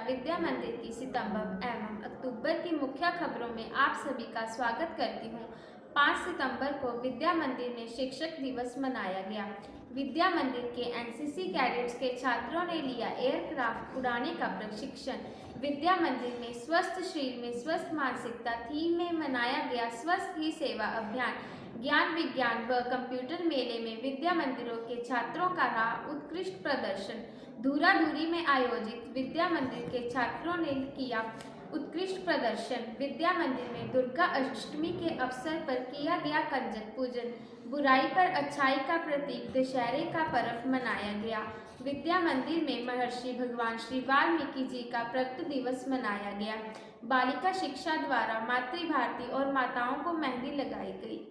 विद्या मंदिर की सितंबर एवं अक्टूबर की मुख्य खबरों में आप सभी का स्वागत करती हूँ। 5 सितंबर को विद्या मंदिर में शिक्षक दिवस मनाया गया। विद्या मंदिर के एनसीसी कैडेट्स के छात्रों ने लिया एयरक्राफ्ट उड़ाने का प्रशिक्षण। विद्या मंदिर में स्वस्थ शरीर में स्वस्थ मानसिकता थीम में मनाया गया स्वस्थ ही सेवा अभियान। ज्ञान विज्ञान व कंप्यूटर मेले में विद्या मंदिरों के छात्रों का रहा उत्कृष्ट प्रदर्शन। धूरा धूरी में आयोजित विद्या मंदिर के छात्रों ने किया उत्कृष्ट प्रदर्शन। विद्या मंदिर में दुर्गा अष्टमी के अवसर पर किया गया कंजक पूजन। बुराई पर अच्छाई का प्रतीक दशहरे का पर्व मनाया गया। विद्या मंदिर में महर्षि भगवान श्री वाल्मीकि जी का प्रकट दिवस मनाया गया। बालिका शिक्षा द्वारा मातृ भारती और माताओं को मेहंदी लगाई गई।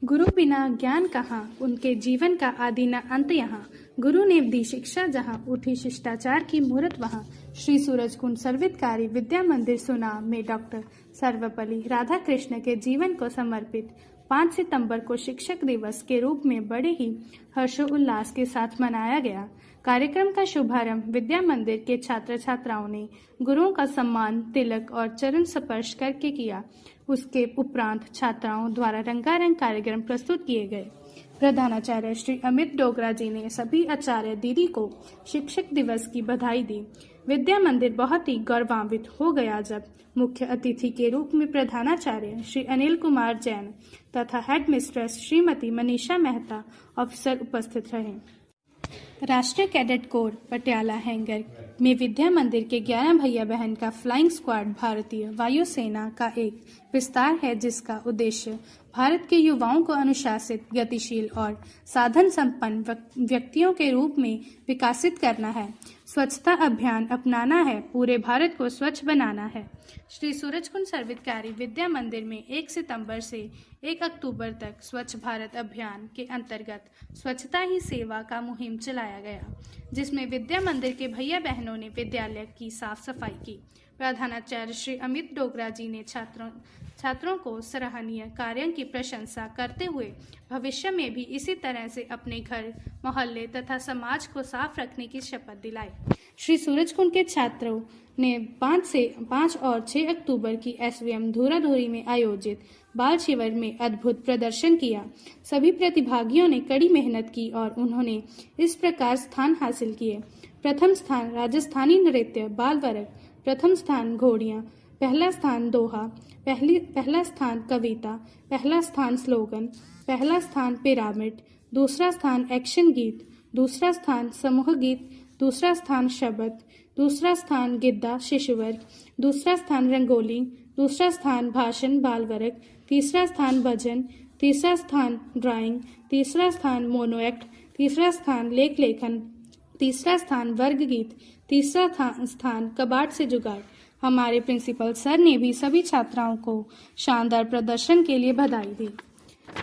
गुरु बिना ज्ञान कहाँ, उनके जीवन का आदि न अंत यहाँ। गुरु ने दी शिक्षा जहाँ, उठी शिष्टाचार की मूरत वहाँ। श्री सूरजकुंड सर्वहितकारी विद्या मंदिर सुनाम में डॉक्टर सर्वपल्ली राधाकृष्ण के जीवन को समर्पित 5 सितंबर को शिक्षक दिवस के रूप में बड़े ही हर्षोल्लास के साथ मनाया गया। कार्यक्रम का शुभारंभ विद्या मंदिर के छात्र छात्राओं ने गुरुओं का सम्मान, तिलक और चरण स्पर्श करके किया। उसके उपरांत छात्राओं द्वारा रंगारंग कार्यक्रम प्रस्तुत किए गए। प्रधानाचार्य श्री अमित डोगरा जी ने सभी आचार्य दीदी को शिक्षक दिवस की बधाई दी। विद्या मंदिर बहुत ही गौरवान्वित हो गया जब मुख्य अतिथि के रूप में प्रधानाचार्य श्री अनिल कुमार जैन तथा head mistress Shrimati Manisha Mehta officer उपस्थित रहे। राष्ट्रीय कैडेट कोर पटियाला हैंगर में विद्या मंदिर के 11 भैया बहन का फ्लाइंग स्क्वाड भारतीय वायुसेना का एक विस्तार है, जिसका उद्देश्य भारत के युवाओं को अनुशासित, गतिशील और साधन संपन्न व्यक्तियों के रूप में विकसित करना है। स्वच्छता अभियान अपनाना है, पूरे भारत को स्वच्छ बनाना है। श्री सूरजकुंड सर्वहितकारी विद्या मंदिर में 1 सितंबर से 1 अक्टूबर तक स्वच्छ भारत अभियान के अंतर्गत स्वच्छता ही सेवा का मुहिम चलाया गया, जिसमें विद्या मंदिर के भैया बहनों ने विद्यालय की साफ सफाई की। प्रधानाचार्य श्री अमित डोगरा जी ने छात्रों को सराहनीय कार्यों की प्रशंसा करते हुए भविष्य में भी इसी तरह से अपने घर, मोहल्ले तथा समाज को साफ रखने की शपथ दिलाई। श्री सूरजकुंड के छात्रों ने 5 और 6 अक्टूबर की एसवीएम धूरा धूरी में आयोजित बाल शिविर में अद्भुत प्रदर्शन किया। सभी प्रतिभागियों ने कड़ी मेहनत की और उन्होंने इस प्रकार स्थान हासिल किए। प्रथम स्थान राजस्थानी नृत्य बाल वर्ग, प्रथम स्थान घोड़ियां, पहला स्थान दोहा, पहला स्थान कविता, पहला स्थान स्लोगन, पहला स्थान पिरामिड, दूसरा स्थान एक्शन गीत, दूसरा स्थान समूह गीत, दूसरा स्थान शब्द, दूसरा स्थान गिद्दा शिशु वर्ग, दूसरा स्थान रंगोली, दूसरा स्थान भाषण बाल वर्ग, तीसरा स्थान भजन, तीसरा स्थान ड्राइंग, तीसरा स्थान मोनो एक्ट, तीसरा स्थान लेख लेखन, तीसरा स्थान वर्ग गीत, तीसरा स्थान कबाड़ से जुगाड़। हमारे प्रिंसिपल सर ने भी सभी छात्राओं को शानदार प्रदर्शन के लिए बधाई दी।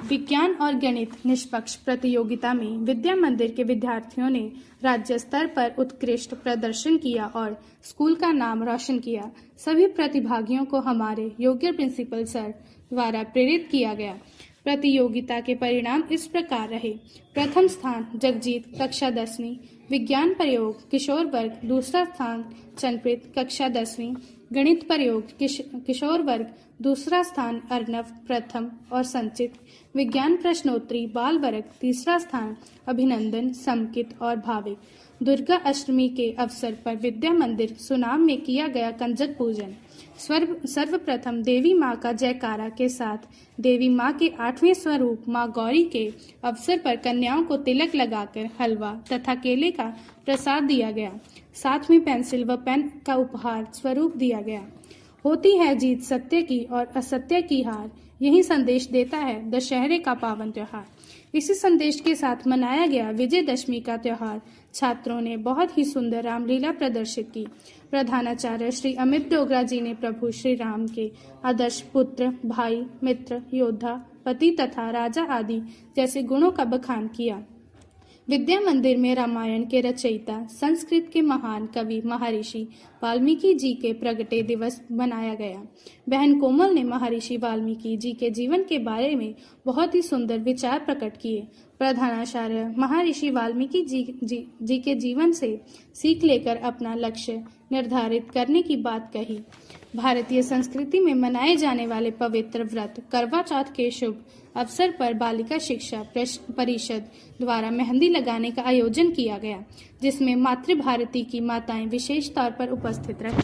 विज्ञान और गणित निष्पक्ष प्रतियोगिता में विद्या मंदिर के विद्यार्थियों ने राज्य स्तर पर उत्कृष्ट प्रदर्शन किया और स्कूल का नाम रोशन किया। सभी प्रतिभागियों को हमारे योग्य प्रिंसिपल सर द्वारा प्रेरित किया गया। प्रतियोगिता के परिणाम इस प्रकार रहे। प्रथम स्थान जगजीत कक्षा 10वीं विज्ञान प्रयोग किशोर वर्ग, दूसरा स्थान चनप्रीत कक्षा 10वीं गणित प्रयोग किशोर वर्ग, दूसरा स्थान अर्नव प्रथम और संचित विज्ञान प्रश्नोत्तरी बाल वर्ग, तीसरा स्थान अभिनंदन समकित और भाविक। दुर्गा अष्टमी के अवसर पर विद्या मंदिर सुनाम में किया गया कंजक पूजन। सर्वप्रथम देवी माँ का जयकारा के साथ देवी माँ के 8वें स्वरूप माँ गौरी के अवसर पर कन्याओं को तिलक लगाकर हलवा तथा केले का प्रसाद दिया गया। साथ में पेंसिल व पेन का उपहार स्वरूप दिया गया। होती है जीत सत्य की और असत्य की हार, यही संदेश देता है दशहरे का पावन त्योहार। इसी संदेश के साथ मनाया गया विजयदशमी का त्योहार। छात्रों ने बहुत ही सुंदर रामलीला प्रदर्शित की। प्रधानाचार्य श्री अमित डोगरा जी ने प्रभु श्री राम के आदर्श पुत्र, भाई, मित्र, योद्धा, पति तथा राजा आदि जैसे गुणों का बखान किया। विद्या मंदिर में रामायण के रचयिता, संस्कृत के महान कवि महर्षि वाल्मीकि जी के प्रगटे दिवस मनाया गया। बहन कोमल ने महर्षि वाल्मीकि जी के जीवन के बारे में बहुत ही सुंदर विचार प्रकट किए। प्रधानाचार्य महर्षि वाल्मीकि जी के जीवन से सीख लेकर अपना लक्ष्य निर्धारित करने की बात कही। भारतीय संस्कृति में मनाए जाने वाले पवित्र व्रत करवा चौथ के शुभ अवसर पर बालिका शिक्षा परिषद द्वारा मेहंदी लगाने का आयोजन किया गया, जिसमें मातृ भारती की माताएं विशेष तौर पर उपस्थित रहीं।